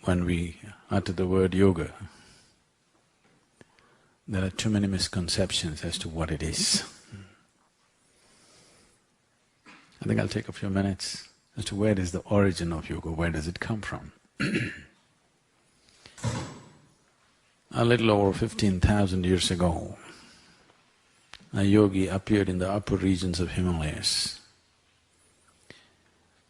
when we utter the word yoga, there are too many misconceptions as to what it is. I think I'll take a few minutes as to where is the origin of yoga, where does it come from. A little over 15,000 years ago, a yogi appeared in the upper regions of Himalayas.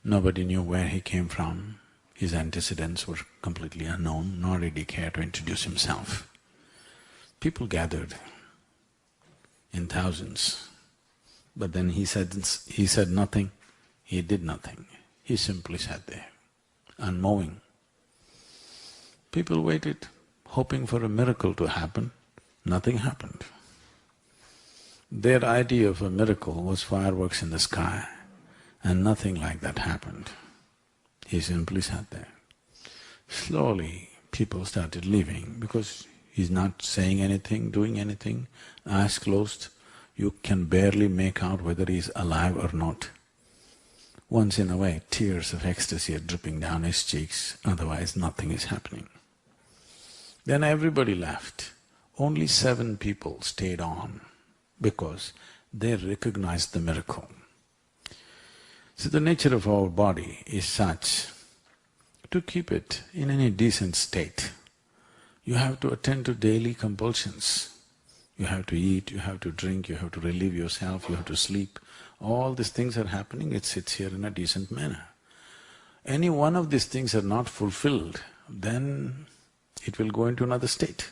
Nobody knew where he came from, his antecedents were completely unknown, nor did he care to introduce himself. People gathered in thousands, but then he said nothing, he did nothing. He simply sat there, unmoving. People waited, hoping for a miracle to happen. Nothing happened. Their idea of a miracle was fireworks in the sky, and nothing like that happened. He simply sat there. Slowly, people started leaving because he's not saying anything, doing anything, eyes closed. You can barely make out whether he's alive or not. Once in a way, tears of ecstasy are dripping down his cheeks, otherwise nothing is happening. Then everybody left. Only 7 people stayed on because they recognized the miracle. So the nature of our body is such, to keep it in any decent state, you have to attend to daily compulsions. You have to eat, you have to drink, you have to relieve yourself, you have to sleep. All these things are happening, it sits here in a decent manner. Any one of these things are not fulfilled, then it will go into another state.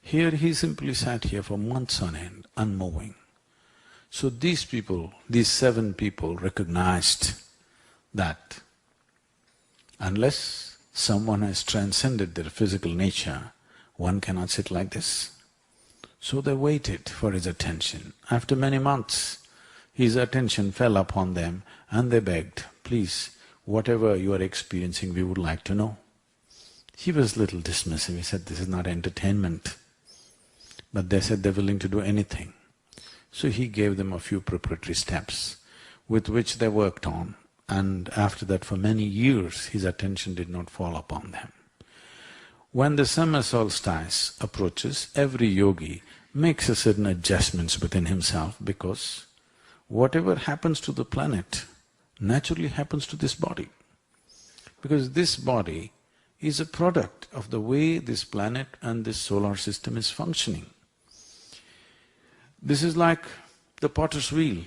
Here he simply sat here for months on end, unmoving. So these people, these 7 people recognized that unless someone has transcended their physical nature, one cannot sit like this. So they waited for his attention. After many months, his attention fell upon them and they begged, please, whatever you are experiencing, we would like to know. He was little dismissive, he said, this is not entertainment. But they said they're willing to do anything. So he gave them a few preparatory steps with which they worked on, and after that for many years his attention did not fall upon them. When the summer solstice approaches, every yogi makes a certain adjustments within himself because whatever happens to the planet naturally happens to this body. Because this body is a product of the way this planet and this solar system is functioning. This is like the potter's wheel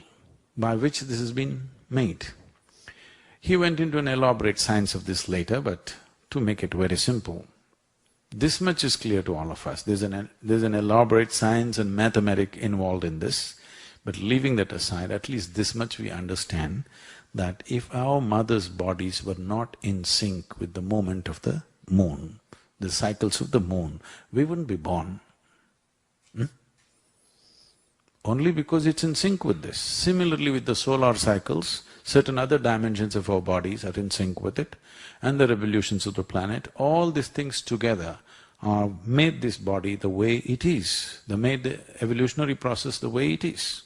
by which this has been made. He went into an elaborate science of this later, but to make it very simple, this much is clear to all of us. There's an elaborate science and mathematics involved in this, but leaving that aside, at least this much we understand that if our mother's bodies were not in sync with the movement of the moon, the cycles of the moon, we wouldn't be born. Only because it's in sync with this. Similarly with the solar cycles, certain other dimensions of our bodies are in sync with it, and the revolutions of the planet, all these things together made this body the way it is, they made the evolutionary process the way it is.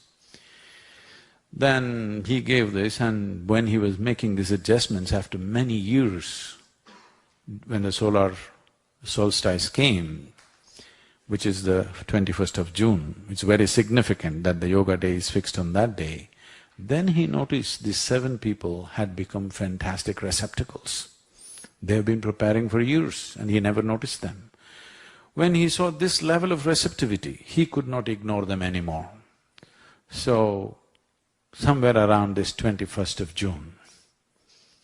Then he gave this, and when he was making these adjustments after many years, when the solar solstice came, which is the 21st of June, it's very significant that the yoga day is fixed on that day, then he noticed these 7 people had become fantastic receptacles. They've been preparing for years and he never noticed them. When he saw this level of receptivity, he could not ignore them anymore. So, somewhere around this 21st of June,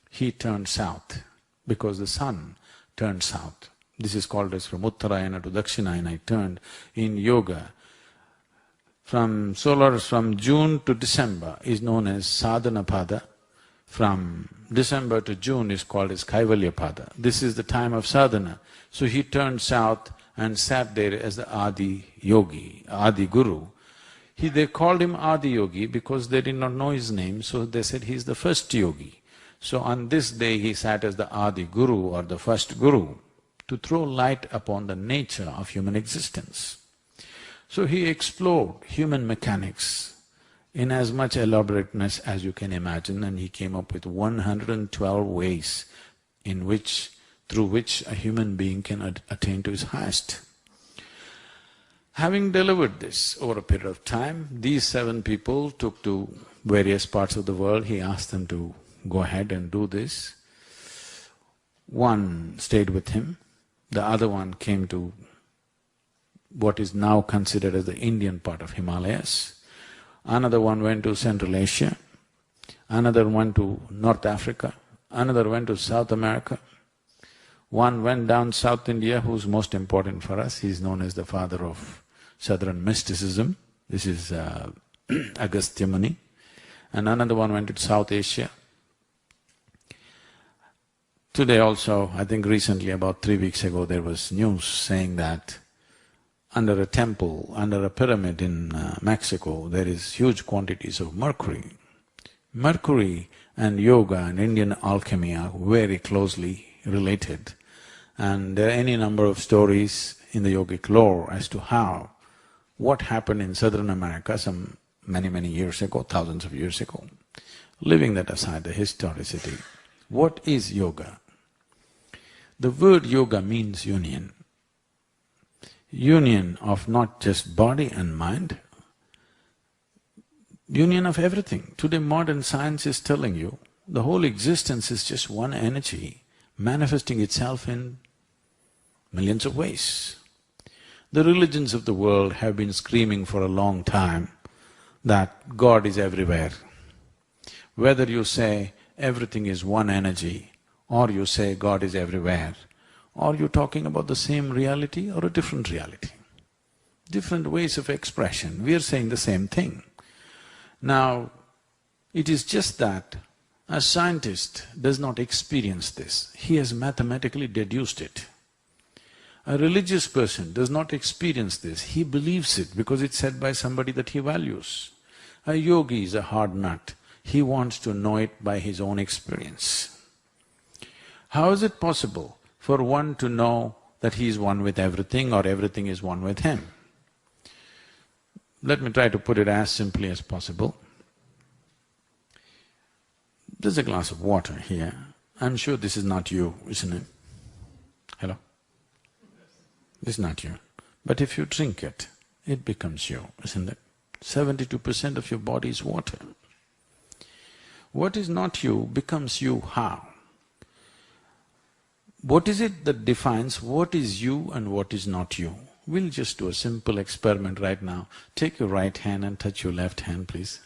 he turned south because the sun turned south. This is called as from Uttarayana to Dakshinayana, it turned. In yoga, from June to December is known as Sadhana Pada, from December to June is called as Kaivalya Pada. This is the time of sadhana. So he turned south and sat there as the Adi Yogi, Adi Guru. They called him Adi Yogi because they did not know his name, so they said he's the first yogi. So on this day he sat as the Adi Guru or the first Guru, to throw light upon the nature of human existence. So he explored human mechanics in as much elaborateness as you can imagine, and he came up with 112 ways in which through which a human being can attain to his highest. Having delivered this over a period of time, these 7 people took to various parts of the world. He asked them to go ahead and do this. One stayed with him, the other one came to what is now considered as the Indian part of Himalayas. Another one went to Central Asia, another went to North Africa, another went to South America. One went down South India, who's most important for us. He's known as the father of Southern mysticism. This is Agastya Muni. And another one went to South Asia. Today also, I think recently, about 3 weeks ago, there was news saying that under a temple, under a pyramid in Mexico, there is huge quantities of mercury. Mercury and yoga and Indian alchemy are very closely related, and there are any number of stories in the yogic lore as to how, what happened in Southern America some many years ago, thousands of years ago. Leaving that aside, the historicity, what is yoga? The word yoga means union. Union of not just body and mind, union of everything. Today modern science is telling you the whole existence is just one energy manifesting itself in millions of ways. The religions of the world have been screaming for a long time that God is everywhere. Whether you say everything is one energy or you say God is everywhere, or you're talking about the same reality or a different reality. Different ways of expression, we are saying the same thing. Now, it is just that a scientist does not experience this, he has mathematically deduced it. A religious person does not experience this, he believes it because it's said by somebody that he values. A yogi is a hard nut, he wants to know it by his own experience. How is it possible for one to know that he is one with everything or everything is one with him? Let me try to put it as simply as possible. There's a glass of water here. I'm sure this is not you, isn't it? Hello? This is not you. But if you drink it, it becomes you, isn't it? 72% of your body is water. What is not you becomes you how? What is it that defines what is you and what is not you? We'll just do a simple experiment right now. Take your right hand and touch your left hand, please.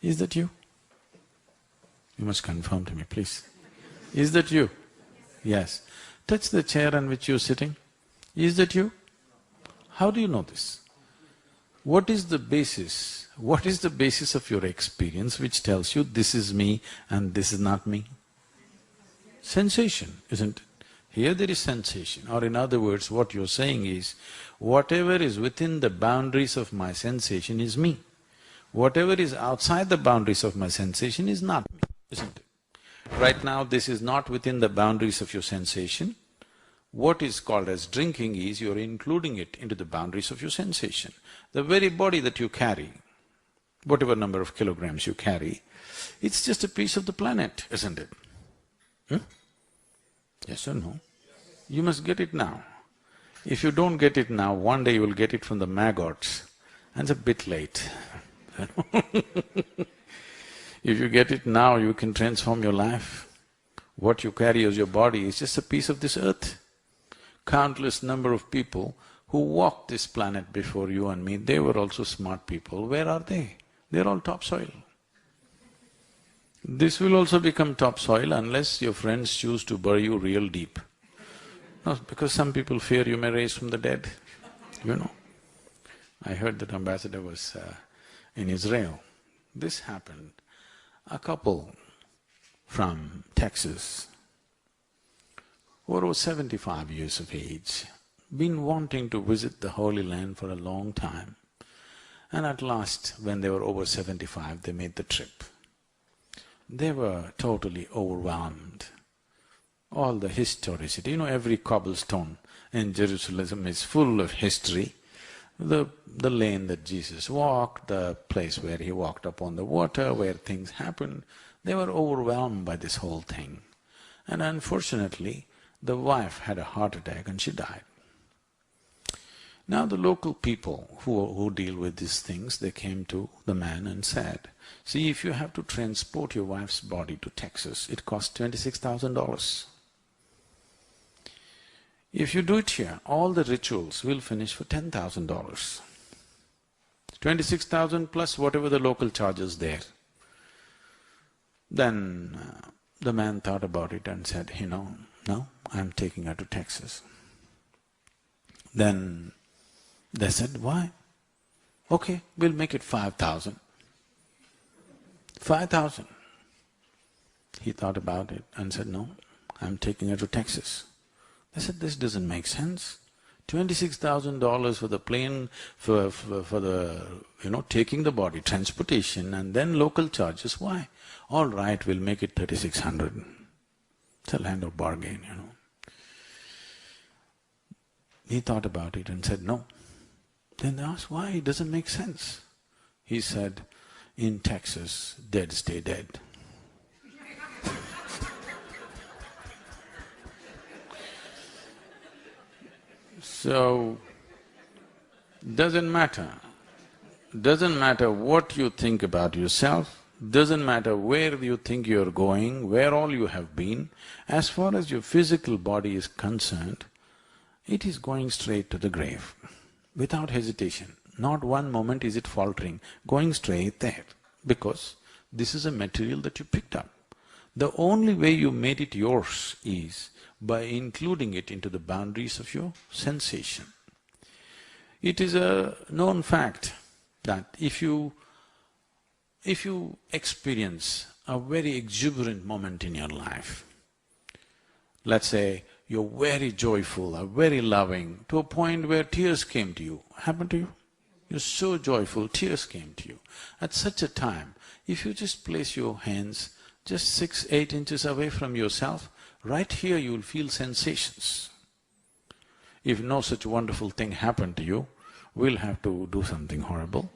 Is that you? You must confirm to me, please. Is that you? Yes. Touch the chair on which you're sitting. Is that you? How do you know this? What is the basis? What is the basis of your experience which tells you this is me and this is not me? Sensation, isn't it? Here there is sensation, or in other words, what you're saying is, whatever is within the boundaries of my sensation is me. Whatever is outside the boundaries of my sensation is not me, isn't it? Right now, this is not within the boundaries of your sensation. What is called as drinking is you're including it into the boundaries of your sensation. The very body that you carry, whatever number of kilograms you carry, it's just a piece of the planet, isn't it? Yes or no? You must get it now. If you don't get it now, one day you will get it from the maggots, and it's a bit late. If you get it now, you can transform your life. What you carry as your body is just a piece of this earth. Countless number of people who walked this planet before you and me, they were also smart people. Where are they? They're all topsoil. This will also become topsoil unless your friends choose to bury you real deep. No, because some people fear you may rise from the dead, you know. I heard that ambassador was in Israel. This happened. A couple from Texas, who were over 75 years of age, been wanting to visit the Holy Land for a long time, and at last, when they were over 75, they made the trip. They were totally overwhelmed. All the historicity, you know, every cobblestone in Jerusalem is full of history. The lane that Jesus walked, the place where he walked upon the water, where things happened, they were overwhelmed by this whole thing. And unfortunately, The wife had a heart attack and she died. Now the local people who deal with these things, they came to the man and said, see, if you have to transport your wife's body to Texas, it costs $26,000. If you do it here, all the rituals will finish for $10,000. 26,000 plus whatever the local charges there. Then the man thought about it and said, no, I'm taking her to Texas. Then they said, why? Okay, we'll make it 5,000. 5,000. He thought about it and said, no, I'm taking her to Texas. They said, this doesn't make sense. $26,000 for the plane, for the, taking the body, transportation, and then local charges, why? All right, we'll make it 3,600. It's a land of bargain, He thought about it and said, no. Then they asked, why? It doesn't make sense. He said, in Texas, dead stay dead. So, doesn't matter what you think about yourself, doesn't matter where you think you're going, where all you have been, as far as your physical body is concerned, it is going straight to the grave, without hesitation. Not one moment is it faltering, going straight there, because this is a material that you picked up. The only way you made it yours is by including it into the boundaries of your sensation. It is a known fact that if you experience a very exuberant moment in your life, let's say you're very joyful or very loving to a point where tears came to you, happened to you? You're so joyful, tears came to you. At such a time, if you just place your hands just 6–8 inches away from yourself, right here you will feel sensations. If no such wonderful thing happened to you, we'll have to do something horrible.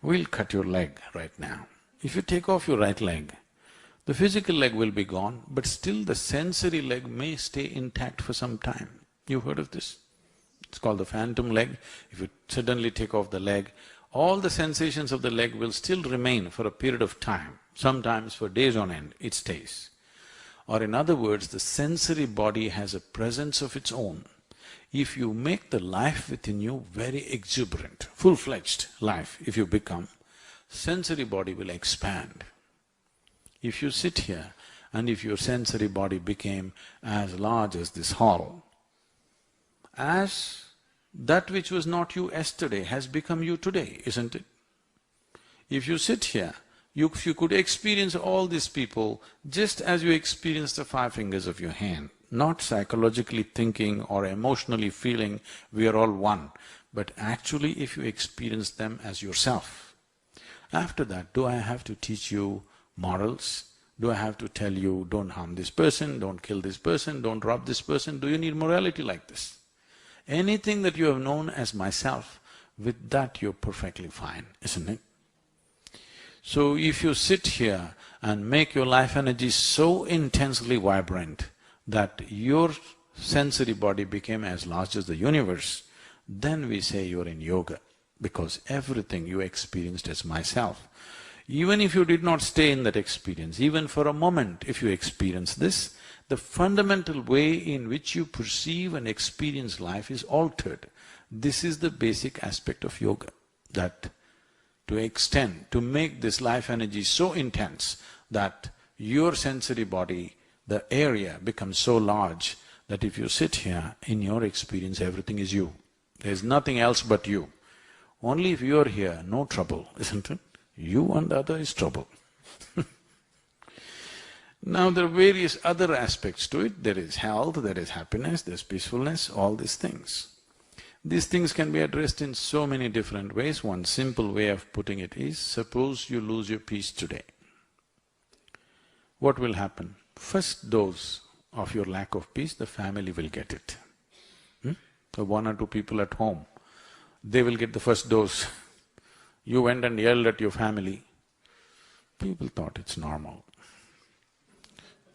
We'll cut your leg right now. If you take off your right leg, the physical leg will be gone, but still the sensory leg may stay intact for some time. You've heard of this? It's called the phantom leg. If you suddenly take off the leg, all the sensations of the leg will still remain for a period of time, sometimes for days on end, it stays. Or in other words, the sensory body has a presence of its own. If you make the life within you very exuberant, full-fledged life, if you become, sensory body will expand. If you sit here and if your sensory body became as large as this hall, as that which was not you yesterday has become you today, isn't it? If you sit here, if you could experience all these people just as you experience the 5 fingers of your hand, not psychologically thinking or emotionally feeling we are all one, but actually if you experience them as yourself. After that, do I have to teach you morals? Do I have to tell you, don't harm this person, don't kill this person, don't rob this person? Do you need morality like this? Anything that you have known as myself, with that you're perfectly fine, isn't it? So if you sit here and make your life energy so intensely vibrant that your sensory body became as large as the universe, then we say you're in yoga, because everything you experienced as myself. Even if you did not stay in that experience, even for a moment if you experience this, the fundamental way in which you perceive and experience life is altered. This is the basic aspect of yoga, that to extend, to make this life energy so intense that your sensory body, the area becomes so large that if you sit here, in your experience everything is you. There's nothing else but you. Only if you're here, no trouble, isn't it? You and the other is trouble. Now there are various other aspects to it. There is health, there is happiness, there's peacefulness, all these things. These things can be addressed in so many different ways. One simple way of putting it is, suppose you lose your peace today. What will happen? First dose of your lack of peace, the family will get it. The 1 or 2 people at home, they will get the first dose. You went and yelled at your family, people thought it's normal.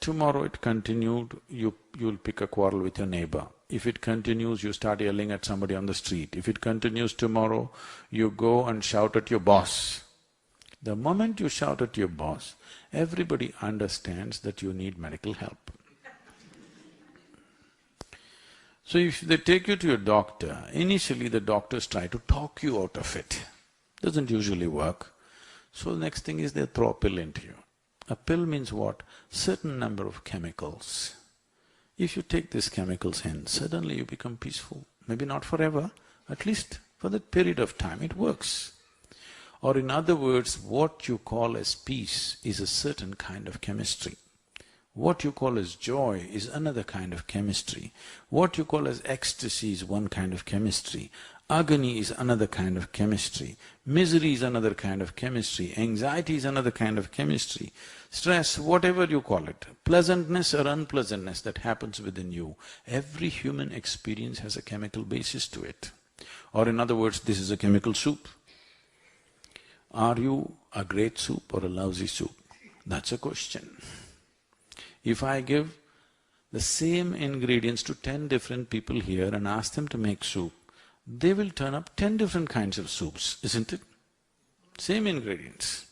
tomorrow it continued, you'll pick a quarrel with your neighbor. If it continues, you start yelling at somebody on the street. If it continues tomorrow, you go and shout at your boss. The moment you shout at your boss, everybody understands that you need medical help. So if they take you to your doctor, initially the doctors try to talk you out of it. Doesn't usually work. So the next thing is they throw a pill into you. A pill means what? Certain number of chemicals. If you take these chemicals in, suddenly you become peaceful. Maybe not forever, at least for that period of time it works. Or in other words, what you call as peace is a certain kind of chemistry. What you call as joy is another kind of chemistry. What you call as ecstasy is one kind of chemistry. Agony is another kind of chemistry. Misery is another kind of chemistry. Anxiety is another kind of chemistry. Stress, whatever you call it, pleasantness or unpleasantness that happens within you, every human experience has a chemical basis to it. Or in other words, this is a chemical soup. Are you a great soup or a lousy soup? That's a question. If I give the same ingredients to 10 different people here and ask them to make soup, they will turn up 10 different kinds of soups, isn't it? Same ingredients.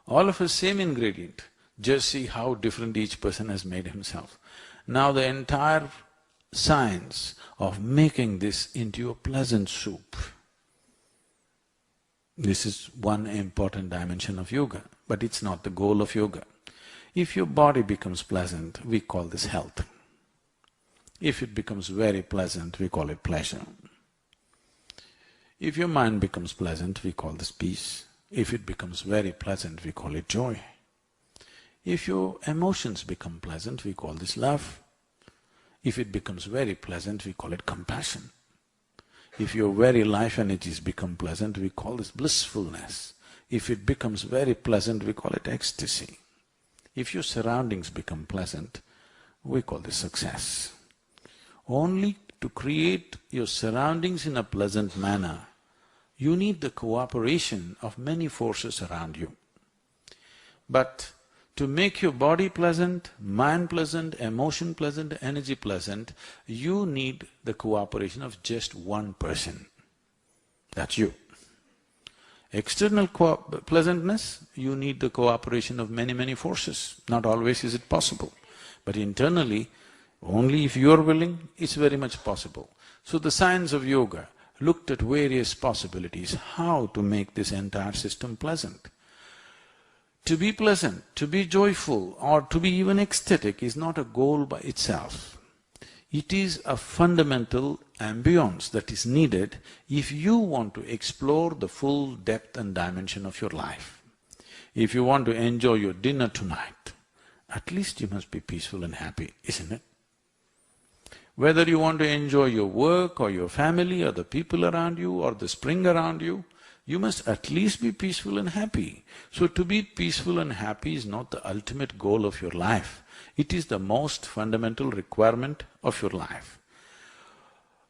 All of us same ingredient, just see how different each person has made himself. Now the entire science of making this into a pleasant soup, this is one important dimension of yoga, but it's not the goal of yoga. If your body becomes pleasant, we call this health. If it becomes very pleasant, we call it pleasure. If your mind becomes pleasant, we call this peace. If it becomes very pleasant, we call it joy. If your emotions become pleasant, we call this love. If it becomes very pleasant, we call it compassion. If your very life energies become pleasant, we call this blissfulness. If it becomes very pleasant, we call it ecstasy. If your surroundings become pleasant, we call this success. Only to create your surroundings in a pleasant manner, you need the cooperation of many forces around you. But to make your body pleasant, mind pleasant, emotion pleasant, energy pleasant, you need the cooperation of just one person. That's you. External pleasantness, you need the cooperation of many forces. Not always is it possible. But internally, only if you're willing, it's very much possible. So the science of yoga looked at various possibilities, how to make this entire system pleasant. To be pleasant, to be joyful or to be even ecstatic is not a goal by itself. It is a fundamental ambience that is needed if you want to explore the full depth and dimension of your life. If you want to enjoy your dinner tonight, at least you must be peaceful and happy, isn't it? Whether you want to enjoy your work or your family or the people around you or the spring around you, you must at least be peaceful and happy. So to be peaceful and happy is not the ultimate goal of your life, it is the most fundamental requirement of your life.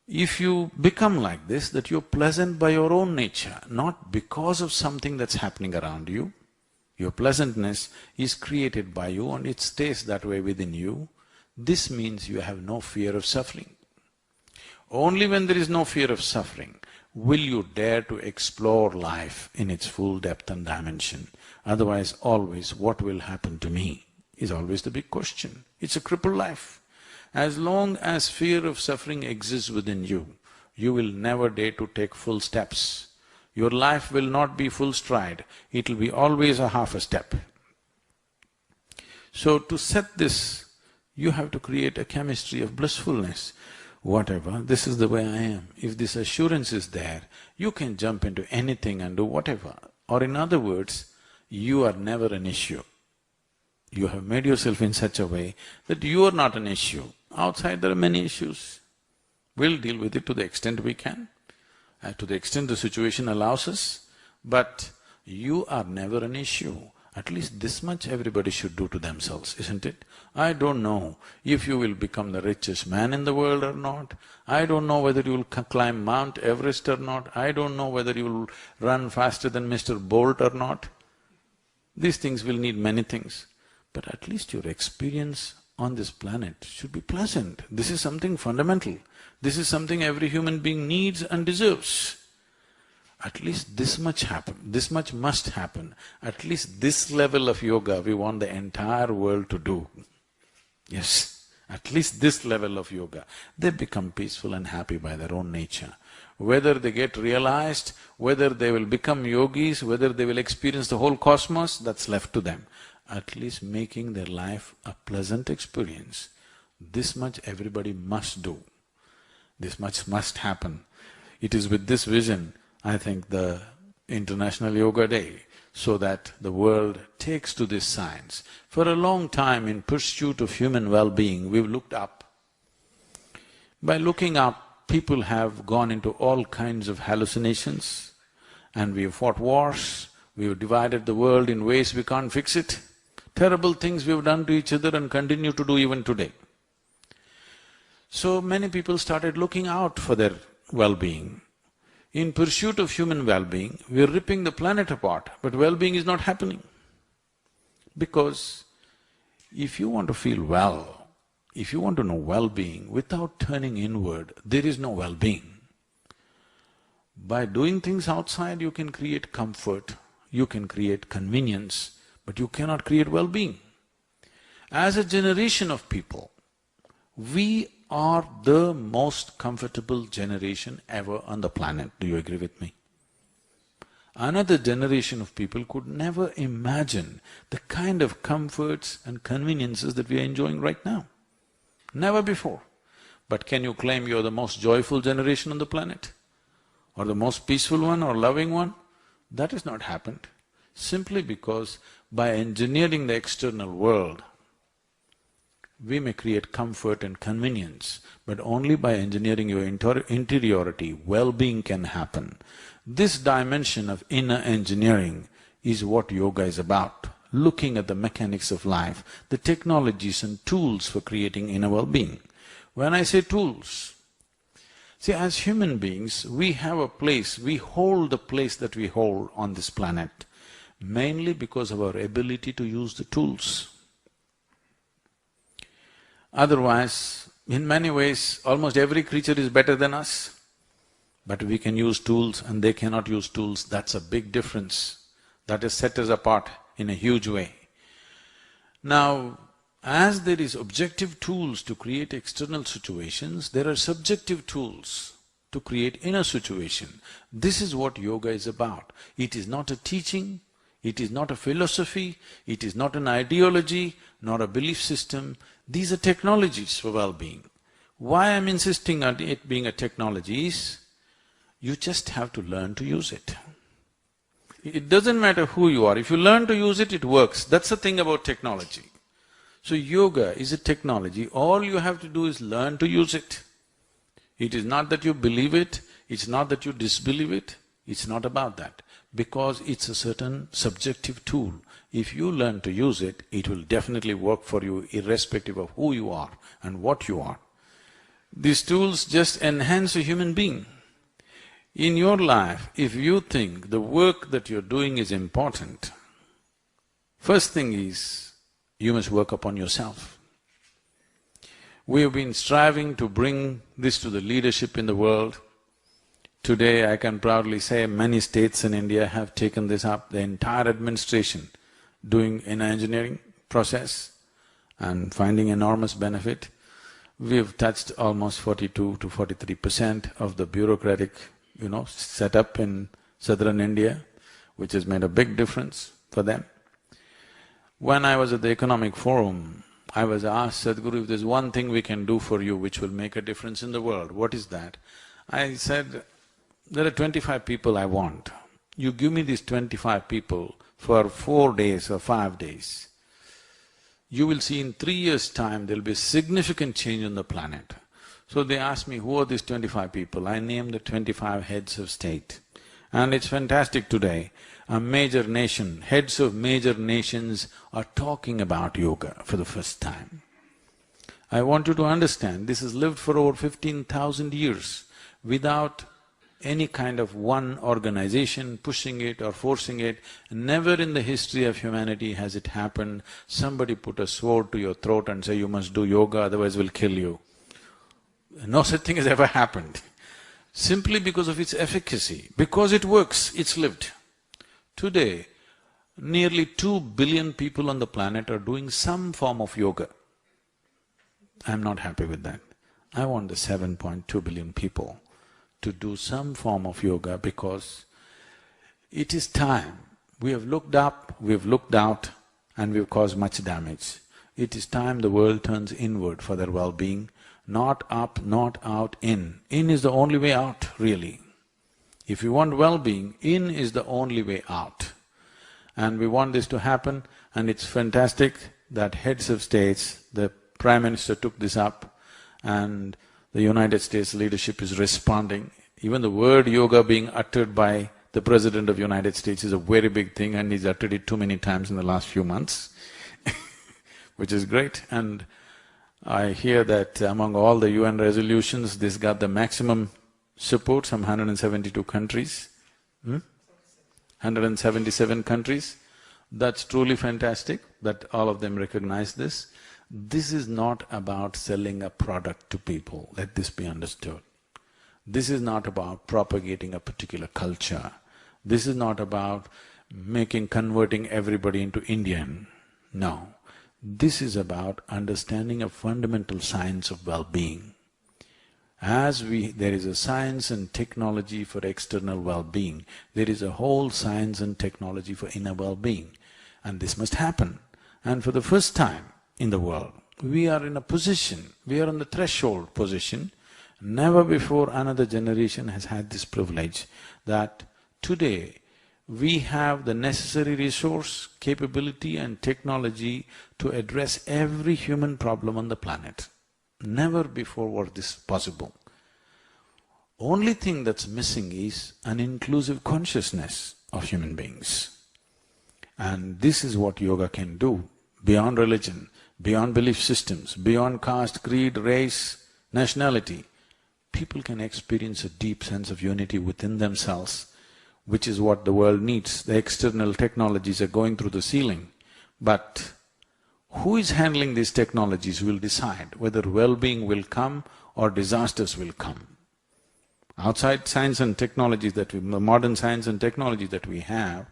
If you become like this, that you're pleasant by your own nature, not because of something that's happening around you, your pleasantness is created by you and it stays that way within you, this means you have no fear of suffering. Only when there is no fear of suffering will you dare to explore life in its full depth and dimension. Otherwise, always, what will happen to me is always the big question. It's a crippled life. As long as fear of suffering exists within you, you will never dare to take full steps. Your life will not be full stride, it will be always a half a step. So to set this, you have to create a chemistry of blissfulness. Whatever, this is the way I am. If this assurance is there, you can jump into anything and do whatever. Or in other words, you are never an issue. You have made yourself in such a way that you are not an issue. Outside there are many issues. We'll deal with it to the extent we can, to the extent the situation allows us, but you are never an issue. At least this much everybody should do to themselves, isn't it? I don't know if you will become the richest man in the world or not. I don't know whether you will climb Mount Everest or not. I don't know whether you will run faster than Mr. Bolt or not. These things will need many things. but at least your experience on this planet should be pleasant. This is something fundamental. This is something every human being needs and deserves. At least this much must happen. At least this level of yoga we want the entire world to do. Yes, at least this level of yoga. They become peaceful and happy by their own nature. Whether they get realized, whether they will become yogis, whether they will experience the whole cosmos, that's left to them. At least making their life a pleasant experience. This much everybody must do. This much must happen. It is with this vision, I think, the International Yoga Day, so that the world takes to this science. For a long time, in pursuit of human well-being, we've looked up. By looking up, people have gone into all kinds of hallucinations, and we've fought wars, we've divided the world in ways we can't fix it. Terrible things we've done to each other and continue to do even today. So many people started looking out for their well-being. In pursuit of human well-being, we're ripping the planet apart, but well-being is not happening. Because if you want to feel well, if you want to know well-being without turning inward, there is no well-being. By doing things outside, you can create comfort, you can create convenience, but you cannot create well-being. As a generation of people, we are the most comfortable generation ever on the planet. Do you agree with me? Another generation of people could never imagine the kind of comforts and conveniences that we are enjoying right now. Never before. But can you claim you're the most joyful generation on the planet? Or the most peaceful one or loving one? That has not happened. Simply because by engineering the external world, we may create comfort and convenience, but only by engineering your interiority, well-being can happen. This dimension of inner engineering is what yoga is about, looking at the mechanics of life, the technologies and tools for creating inner well-being. When I say tools, see, as human beings, we have a place, we hold the place that we hold on this planet, mainly because of our ability to use the tools. Otherwise, in many ways, almost every creature is better than us, but we can use tools and they cannot use tools. That's a big difference. That has set us apart in a huge way. Now, as there is objective tools to create external situations, there are subjective tools to create inner situation. This is what yoga is about. It is not a teaching, it is not a philosophy, it is not an ideology, nor a belief system. These are technologies for well-being. Why I'm insisting on it being a technology is, you just have to learn to use it. It doesn't matter who you are, if you learn to use it, it works. That's the thing about technology. So yoga is a technology, all you have to do is learn to use it. It is not that you believe it, it's not that you disbelieve it, it's not about that. Because it's a certain subjective tool. If you learn to use it, it will definitely work for you irrespective of who you are and what you are. These tools just enhance a human being. In your life, if you think the work that you're doing is important, first thing is, you must work upon yourself. We have been striving to bring this to the leadership in the world. Today, I can proudly say many states in India have taken this up, the entire administration doing inner engineering process and finding enormous benefit. We've touched almost 42 to 43% of the bureaucratic, setup in southern India, which has made a big difference for them. When I was at the Economic Forum, I was asked, Sadhguru, if there's one thing we can do for you which will make a difference in the world, what is that? I said, there are 25 people I want. You give me these 25 people for 4 days or 5 days. You will see in 3 years' time there'll be a significant change on the planet. So they asked me, who are these 25 people? I named the 25 heads of state. And it's fantastic today, a major nation, heads of major nations are talking about yoga for the first time. I want you to understand, this has lived for over 15,000 years without any kind of one organization pushing it or forcing it. Never in the history of humanity has it happened, somebody put a sword to your throat and say, you must do yoga, otherwise we'll kill you. No such thing has ever happened. Simply because of its efficacy, because it works, it's lived. Today, nearly 2 billion people on the planet are doing some form of yoga. I'm not happy with that. I want the 7.2 billion people to do some form of yoga because it is time. We have looked up, we have looked out and we've caused much damage. It is time the world turns inward for their well-being, not up, not out, in. In is the only way out, really. If you want well-being, in is the only way out. And we want this to happen, and it's fantastic that heads of states, the Prime Minister took this up, and the United States leadership is responding. Even the word yoga being uttered by the President of United States is a very big thing, and he's uttered it too many times in the last few months which is great. And I hear that among all the UN resolutions, this got the maximum support, some 172 countries. 177 countries. That's truly fantastic that all of them recognize this. This is not about selling a product to people, let this be understood. This is not about propagating a particular culture. This is not about converting everybody into Indian. No. This is about understanding a fundamental science of well-being. There is a science and technology for external well-being, there is a whole science and technology for inner well-being. And this must happen. And for the first time in the world, we are in a position, we are on the threshold position. Never before another generation has had this privilege that today we have the necessary resource, capability and technology to address every human problem on the planet. Never before was this possible. Only thing that's missing is an inclusive consciousness of human beings. And this is what yoga can do, beyond religion, beyond belief systems, beyond caste, creed, race, nationality. People can experience a deep sense of unity within themselves, which is what the world needs. The external technologies are going through the ceiling, but who is handling these technologies will decide whether well-being will come or disasters will come. Outside science and technologies the modern science and technology that we have,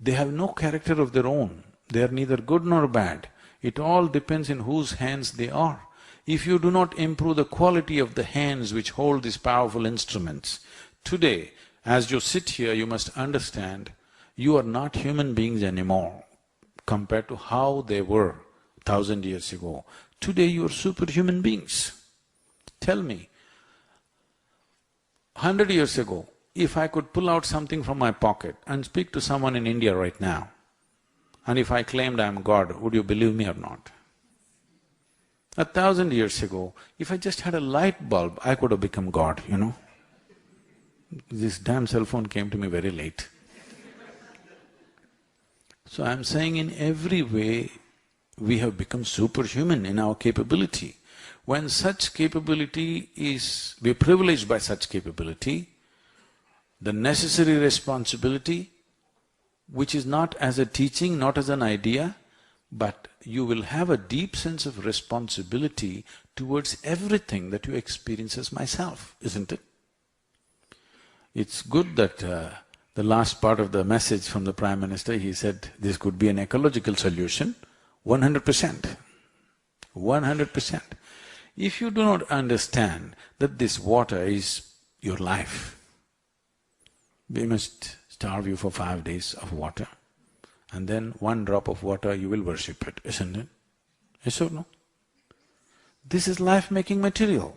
they have no character of their own. They are neither good nor bad. It all depends in whose hands they are. If you do not improve the quality of the hands which hold these powerful instruments, today, as you sit here, you must understand, you are not human beings anymore compared to how they were 1,000 years ago. Today you are superhuman beings. Tell me, 100 years ago, if I could pull out something from my pocket and speak to someone in India right now, and if I claimed I am God, would you believe me or not? 1,000 years ago, if I just had a light bulb, I could have become God, you know. This damn cell phone came to me very late. So I'm saying in every way, we have become superhuman in our capability. When such capability is… we're privileged by such capability, the necessary responsibility, which is not as a teaching, not as an idea, but you will have a deep sense of responsibility towards everything that you experience as myself, isn't it? It's good that the last part of the message from the Prime Minister, he said this could be an ecological solution, 100%. 100%. If you do not understand that this water is your life, we must starve you for 5 days of water, and then 1 drop of water you will worship it, isn't it? Yes or no? This is life-making material.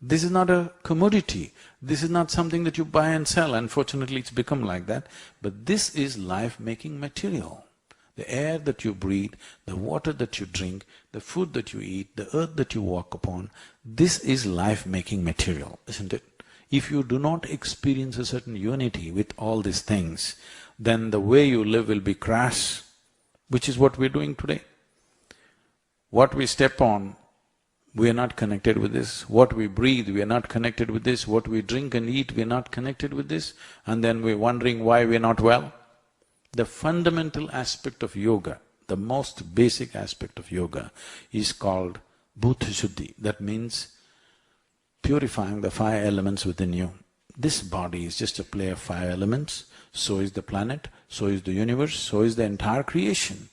This is not a commodity, this is not something that you buy and sell. Unfortunately, it's become like that, but this is life-making material. The air that you breathe, the water that you drink, the food that you eat, the earth that you walk upon, this is life-making material, isn't it? If you do not experience a certain unity with all these things, then the way you live will be crass, which is what we're doing today. What we step on, we are not connected with this. What we breathe, we are not connected with this. What we drink and eat, we are not connected with this. And then we're wondering why we're not well. The fundamental aspect of yoga, the most basic aspect of yoga is called Bhuta Shuddhi. That means purifying the five elements within you. This body is just a play of five elements, so is the planet, so is the universe, so is the entire creation.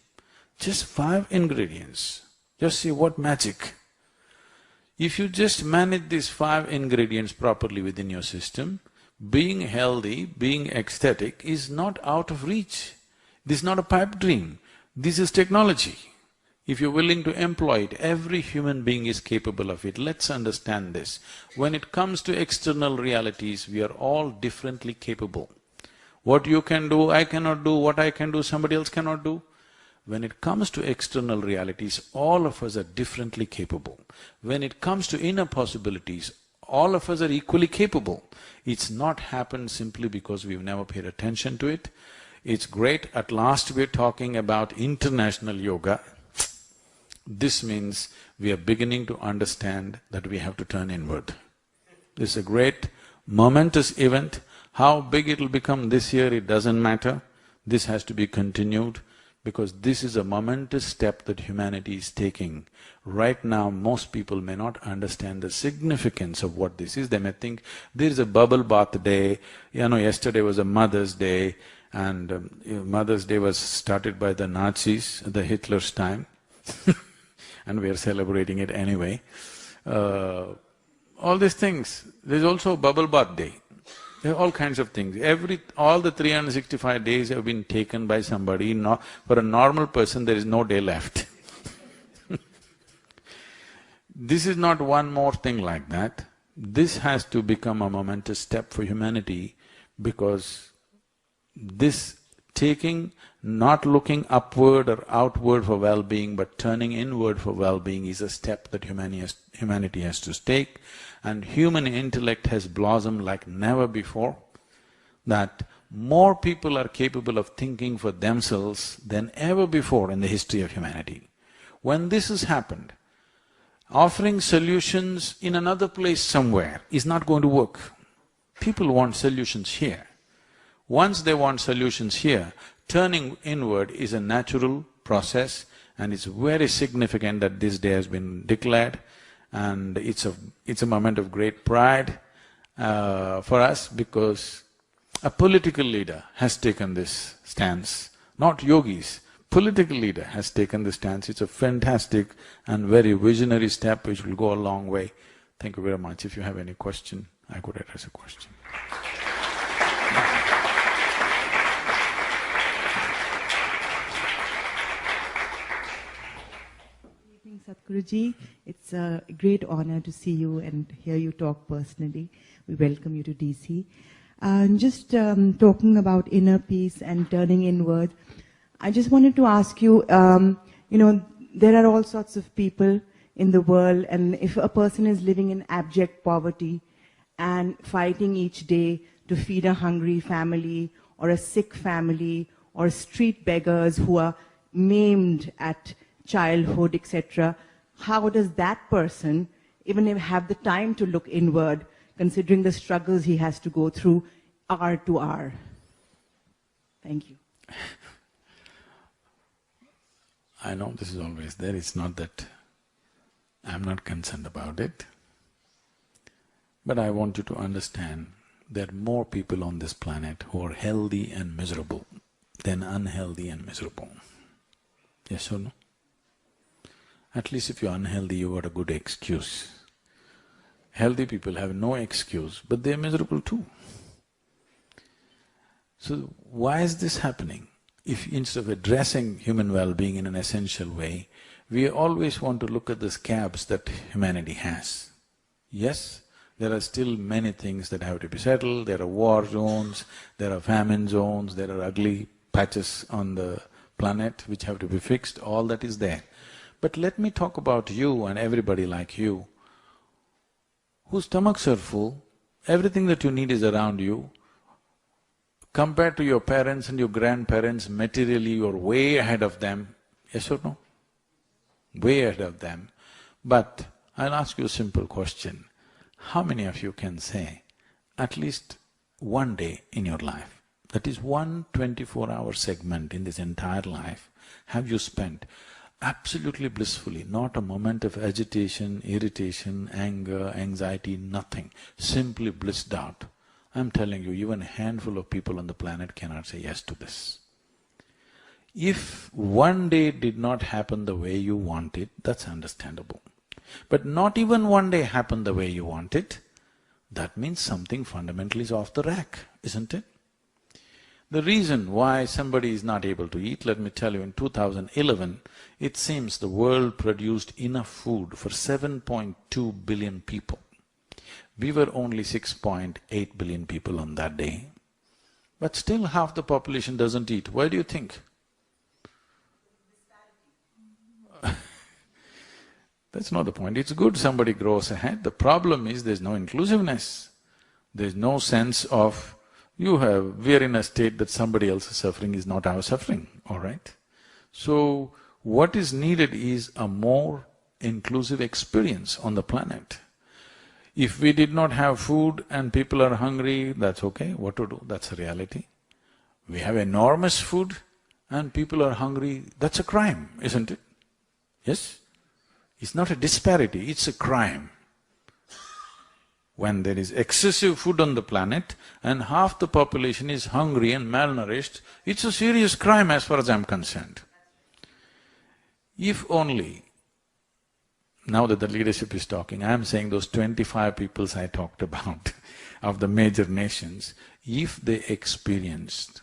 Just five ingredients. Just see what magic. If you just manage these five ingredients properly within your system, being healthy, being ecstatic is not out of reach. This is not a pipe dream, this is technology. If you're willing to employ it, every human being is capable of it. Let's understand this. When it comes to external realities, we are all differently capable. What you can do, I cannot do, what I can do, somebody else cannot do. When it comes to external realities, all of us are differently capable. When it comes to inner possibilities, all of us are equally capable. It's not happened simply because we've never paid attention to it. It's great, at last we're talking about international yoga. This means we are beginning to understand that we have to turn inward. This is a great, momentous event. How big it'll become this year, it doesn't matter. This has to be continued, because this is a momentous step that humanity is taking. Right now, most people may not understand the significance of what this is. They may think, there is a bubble bath day, yesterday was a Mother's Day, and Mother's Day was started by the Nazis at the Hitler's time and we are celebrating it anyway. All these things, there's also a bubble bath day. There are all kinds of things. All the 365 days have been taken by somebody. For a normal person, there is no day left. This is not one more thing like that. This has to become a momentous step for humanity, because this taking, not looking upward or outward for well-being, but turning inward for well-being is a step that humanity has to take. And human intellect has blossomed like never before, that more people are capable of thinking for themselves than ever before in the history of humanity. When this has happened, offering solutions in another place somewhere is not going to work. People want solutions here. Once they want solutions here, turning inward is a natural process, and it's very significant that this day has been declared, and it's a moment of great pride for us, because a political leader has taken this stance, not yogis. Political leader has taken this stance. It's a fantastic and very visionary step which will go a long way. Thank you very much. If you have any question, I could address a question. Sadhguruji, it's a great honor to see you and hear you talk personally. We welcome you to DC. Just talking about inner peace and turning inward, I just wanted to ask you, there are all sorts of people in the world, and if a person is living in abject poverty and fighting each day to feed a hungry family or a sick family, or street beggars who are maimed at childhood, etc., how does that person even have the time to look inward, considering the struggles he has to go through hour to hour? Thank you. I know this is always there, it's not that I'm not concerned about it. But I want you to understand there are more people on this planet who are healthy and miserable than unhealthy and miserable. Yes or no? At least if you're unhealthy, you got a good excuse. Healthy people have no excuse, but they're miserable too. So why is this happening? If instead of addressing human well-being in an essential way, we always want to look at the scabs that humanity has. Yes, there are still many things that have to be settled, there are war zones, there are famine zones, there are ugly patches on the planet which have to be fixed, all that is there. But let me talk about you and everybody like you, whose stomachs are full, everything that you need is around you. Compared to your parents and your grandparents, materially you're way ahead of them, yes or no? Way ahead of them. But I'll ask you a simple question. How many of you can say, at least one day in your life, that is one 24-hour segment in this entire life, have you spent absolutely blissfully, not a moment of agitation, irritation, anger, anxiety, nothing, simply blissed out? I'm telling you, even a handful of people on the planet cannot say yes to this. If one day did not happen the way you want it, that's understandable. But not even one day happened the way you want it, that means something fundamentally is off the rack, isn't it? The reason why somebody is not able to eat, let me tell you, in 2011, it seems the world produced enough food for 7.2 billion people. We were only 6.8 billion people on that day, but still half the population doesn't eat. Why do you think? That's not the point. It's good somebody grows ahead. The problem is there's no inclusiveness. There's no sense of, we're in a state that somebody else's suffering is not our suffering, all right? So, what is needed is a more inclusive experience on the planet. If we did not have food and people are hungry, that's okay, what to do? That's a reality. We have enormous food and people are hungry, that's a crime, isn't it? Yes? It's not a disparity, it's a crime. When there is excessive food on the planet and half the population is hungry and malnourished, it's a serious crime as far as I'm concerned. If only, now that the leadership is talking, I'm saying those 25 peoples I talked about of the major nations, if they experienced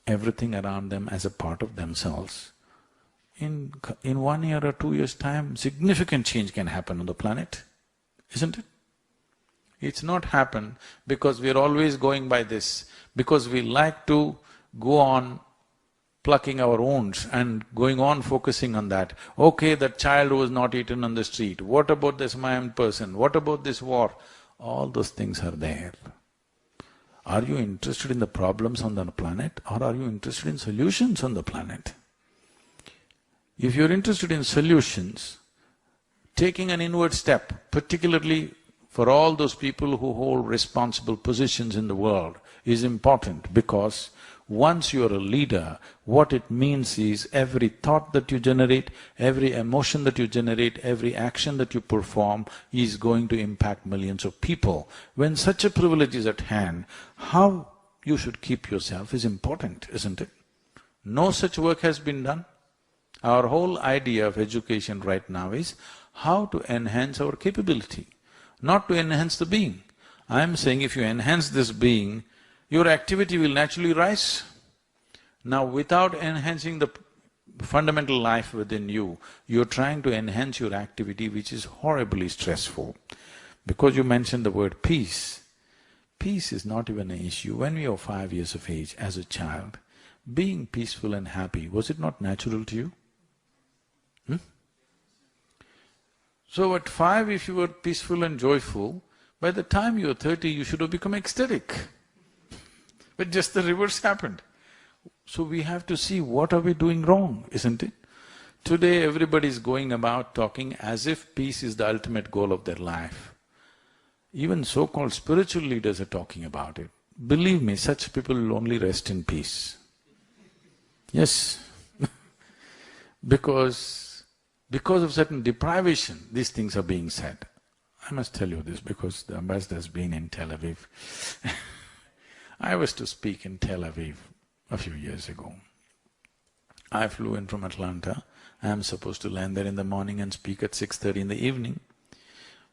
everything around them as a part of themselves, in 1 year or 2 years' time, significant change can happen on the planet, isn't it? It's not happened because we're always going by this, because we like to go on plucking our wounds and going on focusing on that. Okay, that child was not eaten on the street, what about this Mayan person, what about this war? All those things are there. Are you interested in the problems on the planet or are you interested in solutions on the planet? If you're interested in solutions, taking an inward step, particularly for all those people who hold responsible positions in the world, is important, because once you're a leader, what it means is every thought that you generate, every emotion that you generate, every action that you perform is going to impact millions of people. When such a privilege is at hand, how you should keep yourself is important, isn't it? No such work has been done. Our whole idea of education right now is how to enhance our capability, not to enhance the being. I'm saying if you enhance this being, your activity will naturally rise. Now, without enhancing the fundamental life within you, you're trying to enhance your activity, which is horribly stressful. Because you mentioned the word peace, peace is not even an issue. When we were 5 years of age, as a child, being peaceful and happy, was it not natural to you? So at 5, if you were peaceful and joyful, by the time you were 30, you should have become ecstatic. But just the reverse happened. So we have to see what are we doing wrong, isn't it? Today everybody is going about talking as if peace is the ultimate goal of their life. Even so-called spiritual leaders are talking about it. Believe me, such people will only rest in peace. Yes. Because of certain deprivation, these things are being said. I must tell you this because the ambassador has been in Tel Aviv. I was to speak in Tel Aviv a few years ago. I flew in from Atlanta. I am supposed to land there in the morning and speak at 6:30 in the evening.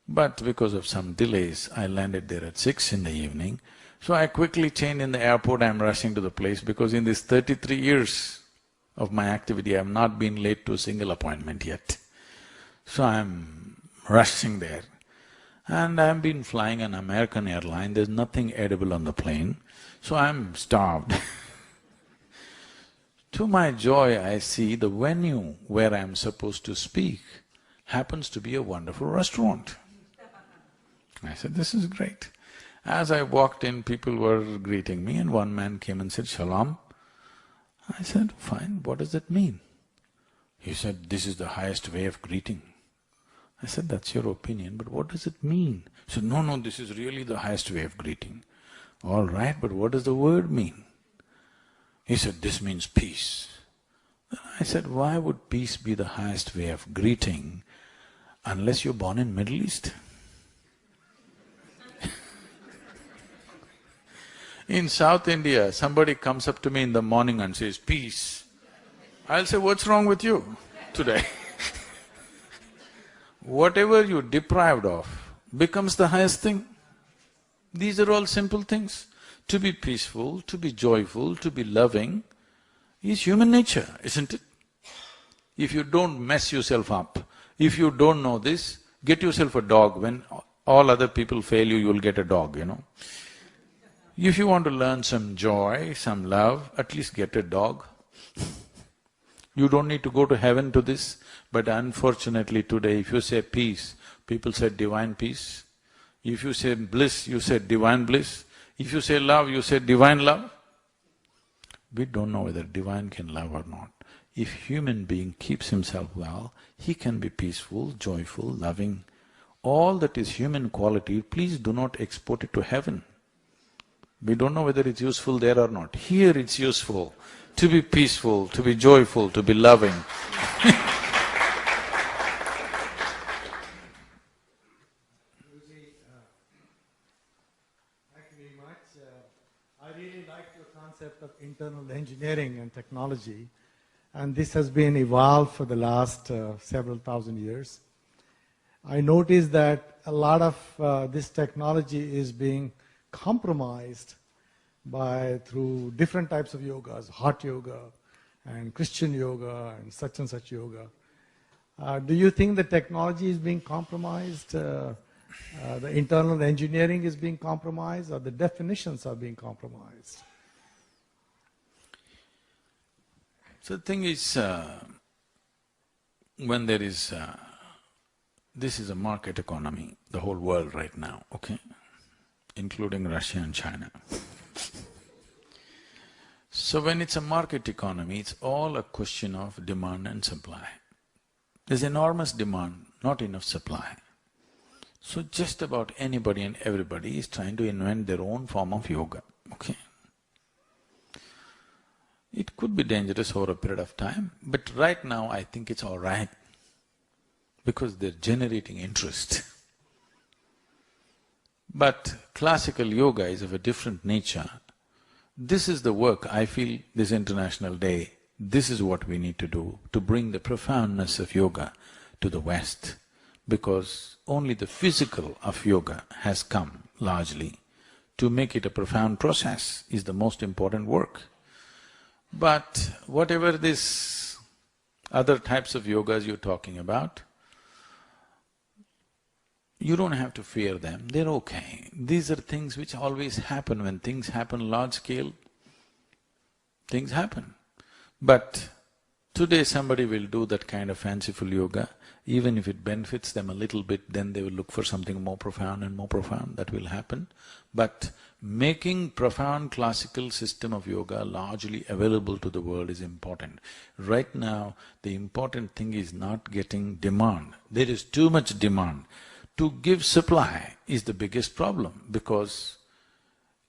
But because of some delays, I landed there at 6 in the evening. So I quickly changed in the airport, I'm rushing to the place because in these 33 years of my activity, I have not been late to a single appointment yet. So I'm rushing there. And I've been flying an American airline, there's nothing edible on the plane, so I'm starved. To my joy, I see the venue where I'm supposed to speak happens to be a wonderful restaurant. I said, this is great. As I walked in, people were greeting me and one man came and said, Shalom. I said, fine, what does that mean? He said, this is the highest way of greeting. I said, that's your opinion, but what does it mean? He said, no, this is really the highest way of greeting. All right, but what does the word mean? He said, this means peace. I said, why would peace be the highest way of greeting unless you're born in Middle East? In South India, somebody comes up to me in the morning and says, peace. I'll say, what's wrong with you today? Whatever you're deprived of becomes the highest thing. These are all simple things. To be peaceful, to be joyful, to be loving is human nature, isn't it? If you don't mess yourself up, if you don't know this, get yourself a dog. When all other people fail you, you'll get a dog, If you want to learn some joy, some love, at least get a dog. You don't need to go to heaven to this, but unfortunately today, if you say peace, people say divine peace. If you say bliss, you say divine bliss. If you say love, you say divine love. We don't know whether divine can love or not. If human being keeps himself well, he can be peaceful, joyful, loving. All that is human quality, please do not export it to heaven. We don't know whether it's useful there or not. Here it's useful to be peaceful, to be joyful, to be loving. I really like your concept of internal engineering and technology, and this has been evolved for the last several thousand years. I noticed that a lot of this technology is being compromised through different types of yogas, hot yoga and Christian yoga and such yoga. Do you think the technology is being compromised? The internal engineering is being compromised, or the definitions are being compromised? So the thing is, when there is… this is a market economy, the whole world right now, okay? Including Russia and China. So when it's a market economy, it's all a question of demand and supply. There's enormous demand, not enough supply. So just about anybody and everybody is trying to invent their own form of yoga, okay? It could be dangerous over a period of time, but right now I think it's all right because they're generating interest. But classical yoga is of a different nature. This is the work, I feel, this International Day, this is what we need to do to bring the profoundness of yoga to the West, because only the physical of yoga has come largely. To make it a profound process is the most important work. But whatever this other types of yogas you're talking about, you don't have to fear them, they're okay. These are things which always happen. When things happen large scale, things happen. But today somebody will do that kind of fanciful yoga, even if it benefits them a little bit, then they will look for something more profound and more profound, that will happen. But making profound classical system of yoga largely available to the world is important. Right now, the important thing is not getting demand. There is too much demand. To give supply is the biggest problem, because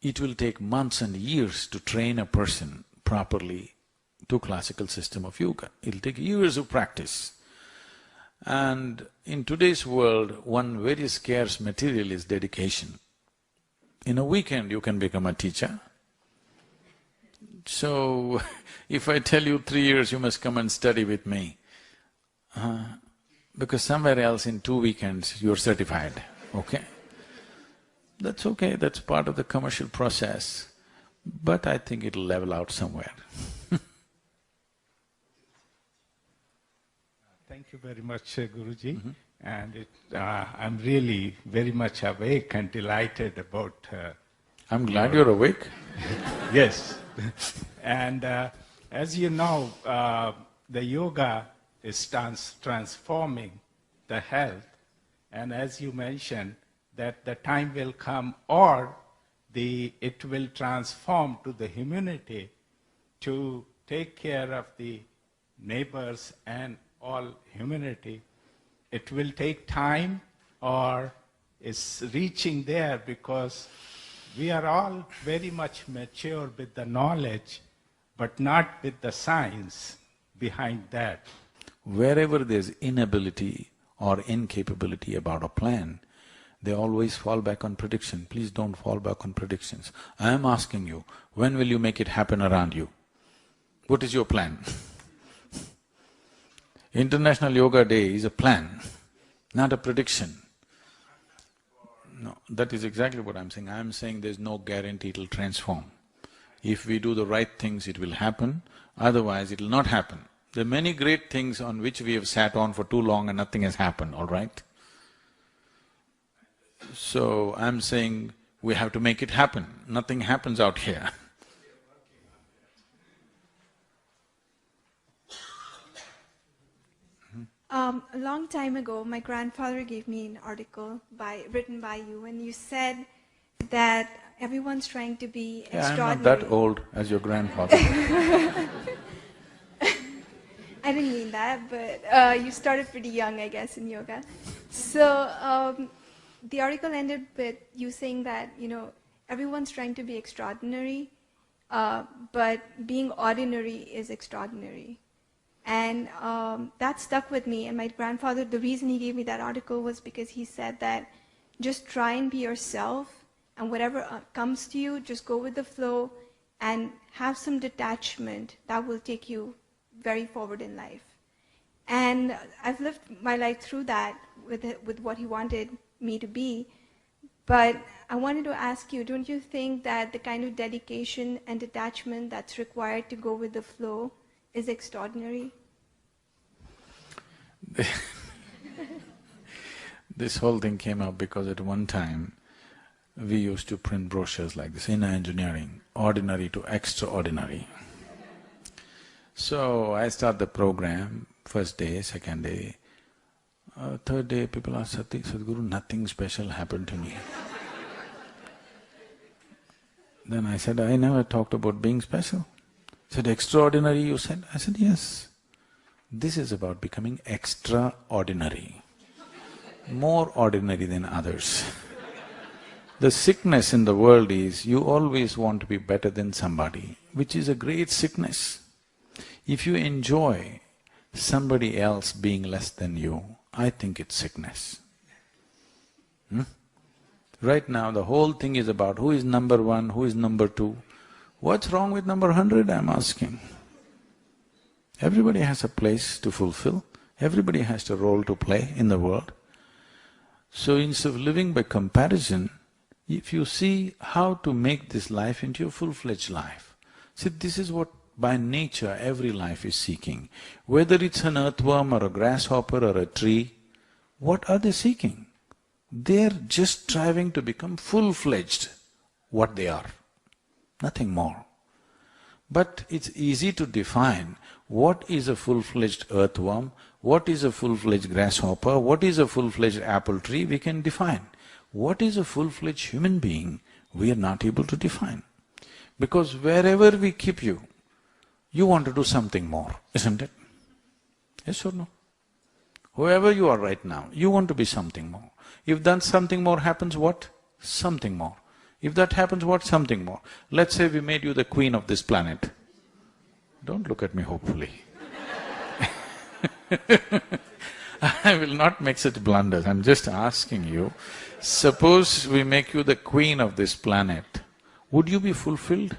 it will take months and years to train a person properly to classical system of yoga. It'll take years of practice. And in today's world, one very scarce material is dedication. In a weekend you can become a teacher. So, if I tell you 3 years you must come and study with me, because somewhere else in 2 weekends you're certified, okay? That's okay, that's part of the commercial process, but I think it'll level out somewhere. Thank you very much, Guruji. And I'm really very much awake and delighted about… I'm glad you're awake. Yes. And as you know, the yoga is transforming the health, and as you mentioned, that the time will come or it will transform to the humanity to take care of the neighbors and all humanity. it will take time or is reaching there because we are all very much mature with the knowledge, but not with the science behind that. Wherever there's inability or incapability about a plan, they always fall back on prediction. Please don't fall back on predictions. I am asking you, when will you make it happen around you? What is your plan? International Yoga Day is a plan, not a prediction. No, that is exactly what I'm saying. I'm saying there's no guarantee it'll transform. If we do the right things, it will happen, otherwise it'll not happen. There are many great things on which we have sat on for too long and nothing has happened, all right? So I'm saying we have to make it happen. Nothing happens out here. A long time ago, my grandfather gave me an article written by you, and you said that everyone's trying to be extraordinary. I'm not that old as your grandfather. I didn't mean that, but you started pretty young, I guess, in yoga. So the article ended with you saying that, everyone's trying to be extraordinary, but being ordinary is extraordinary. And that stuck with me. And my grandfather, the reason he gave me that article was because he said that just try and be yourself, and whatever comes to you, just go with the flow and have some detachment. That will take you very forward in life. And I've lived my life through that with what he wanted me to be. But I wanted to ask you, don't you think that the kind of dedication and detachment that's required to go with the flow is extraordinary? This whole thing came up because at one time we used to print brochures like this, inner engineering, ordinary to extraordinary. So I start the program, first day, second day, third day people ask, Sadhguru, nothing special happened to me. Then I said, I never talked about being special. Said, extraordinary you said? I said, yes. This is about becoming extraordinary, more ordinary than others. The sickness in the world is, you always want to be better than somebody, which is a great sickness. If you enjoy somebody else being less than you, I think it's sickness. Right now the whole thing is about who is number one, who is number two. What's wrong with number 100, I'm asking? Everybody has a place to fulfill, everybody has a role to play in the world. So instead of living by comparison, if you see how to make this life into a full-fledged life, see, this is what by nature every life is seeking. Whether it's an earthworm or a grasshopper or a tree, what are they seeking? They're just striving to become full-fledged what they are, nothing more. But it's easy to define what is a full-fledged earthworm, what is a full-fledged grasshopper, what is a full-fledged apple tree, we can define. What is a full-fledged human being, we are not able to define. Because wherever we keep you, you want to do something more, isn't it? Yes or no? Whoever you are right now, you want to be something more. If that something more happens, what? Something more. If that happens, what? Something more. Let's say we made you the queen of this planet. Don't look at me hopefully. I will not make such blunders, I'm just asking you. Suppose we make you the queen of this planet, would you be fulfilled?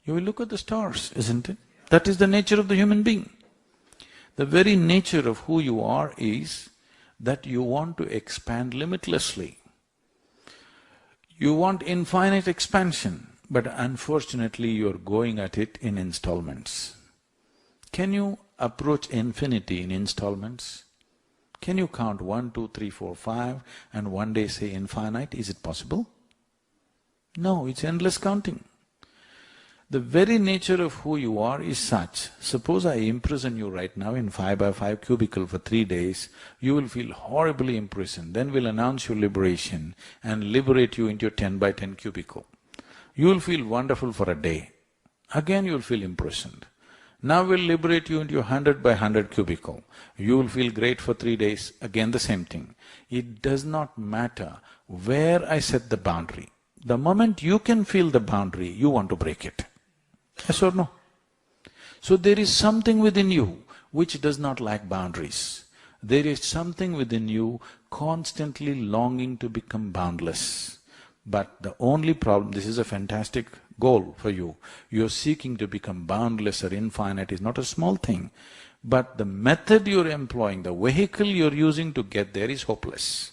You will look at the stars, isn't it? That is the nature of the human being. The very nature of who you are is that you want to expand limitlessly. You want infinite expansion, but unfortunately you're going at it in installments. Can you approach infinity in installments? Can you count 1, 2, 3, 4, 5 and one day say infinite? Is it possible? No, it's endless counting. The very nature of who you are is such, suppose I imprison you right now in 5 by 5 cubicle for 3 days, you will feel horribly imprisoned, then we'll announce your liberation and liberate you into your 10 by 10 cubicle. You will feel wonderful for a day, again you will feel imprisoned. Now we'll liberate you into your 100 by 100 cubicle. You will feel great for 3 days, again the same thing. It does not matter where I set the boundary. The moment you can feel the boundary, you want to break it. Yes or no? So there is something within you which does not like boundaries. There is something within you constantly longing to become boundless. But the only problem, this is a fantastic goal for you, you're seeking to become boundless or infinite is not a small thing. But the method you're employing, the vehicle you're using to get there is hopeless.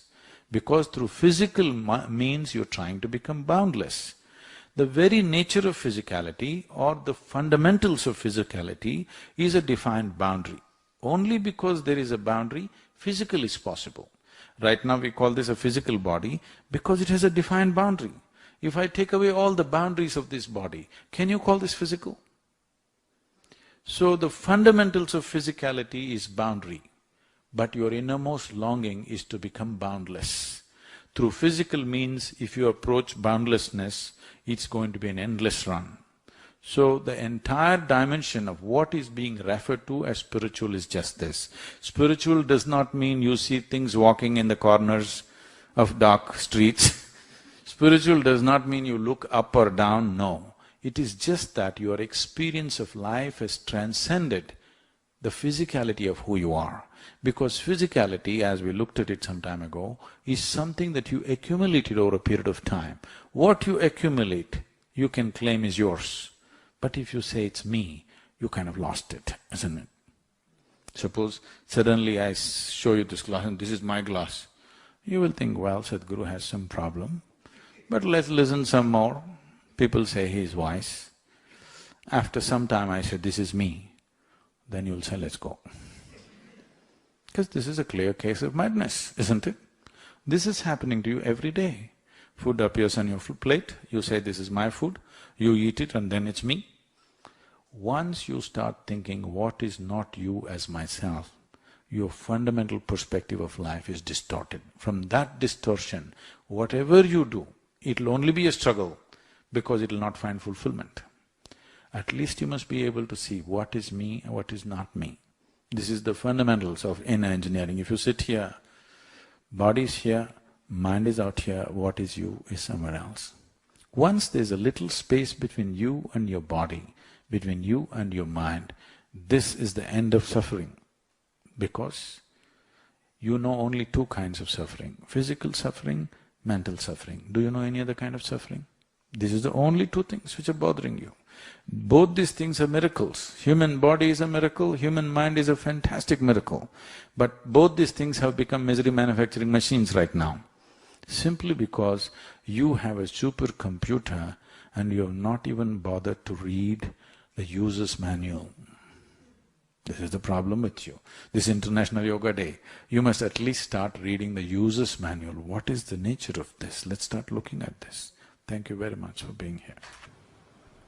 Because through physical means you're trying to become boundless. The very nature of physicality or the fundamentals of physicality is a defined boundary. Only because there is a boundary, physical is possible. Right now we call this a physical body because it has a defined boundary. If I take away all the boundaries of this body, can you call this physical? So the fundamentals of physicality is boundary, but your innermost longing is to become boundless. Through physical means, if you approach boundlessness, it's going to be an endless run. So the entire dimension of what is being referred to as spiritual is just this. Spiritual does not mean you see things walking in the corners of dark streets. Spiritual does not mean you look up or down, no. It is just that your experience of life has transcended the physicality of who you are. Because physicality, as we looked at it some time ago, is something that you accumulated over a period of time. What you accumulate, you can claim is yours. But if you say it's me, you kind of lost it, isn't it? Suppose suddenly I show you this glass and this is my glass. You will think, well, Sadhguru has some problem, but let's listen some more. People say he is wise. After some time I say, this is me. Then you'll say, let's go. Because this is a clear case of madness, isn't it? This is happening to you every day. Food appears on your plate, you say, this is my food, you eat it and then it's me. Once you start thinking, what is not you as myself, your fundamental perspective of life is distorted. From that distortion, whatever you do, it'll only be a struggle because it'll not find fulfillment. At least you must be able to see what is me and what is not me. This is the fundamentals of inner engineering. If you sit here, body is here, mind is out here, what is you is somewhere else. Once there's a little space between you and your body, between you and your mind, this is the end of suffering. Because you know only two kinds of suffering, physical suffering, mental suffering. Do you know any other kind of suffering? This is the only two things which are bothering you. Both these things are miracles. Human body is a miracle, human mind is a fantastic miracle. But both these things have become misery manufacturing machines right now. Simply because you have a supercomputer and you have not even bothered to read the user's manual. This is the problem with you. This International Yoga Day, you must at least start reading the user's manual. What is the nature of this? Let's start looking at this. Thank you very much for being here.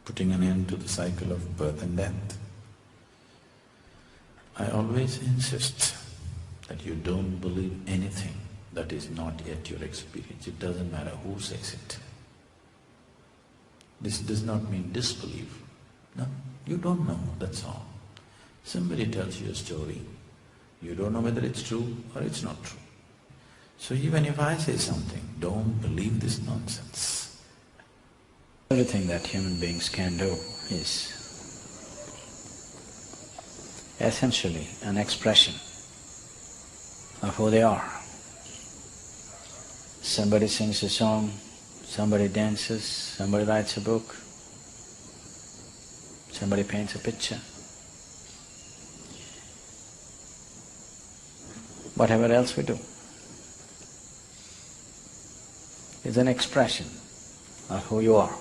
Putting an end to the cycle of birth and death. I always insist that you don't believe anything that is not yet your experience. It doesn't matter who says it. This does not mean disbelief. No, you don't know, that's all. Somebody tells you a story, you don't know whether it's true or it's not true. So even if I say something, don't believe this nonsense. Everything that human beings can do is essentially an expression of who they are. Somebody sings a song, somebody dances, somebody writes a book, somebody paints a picture. Whatever else we do is an expression of who you are.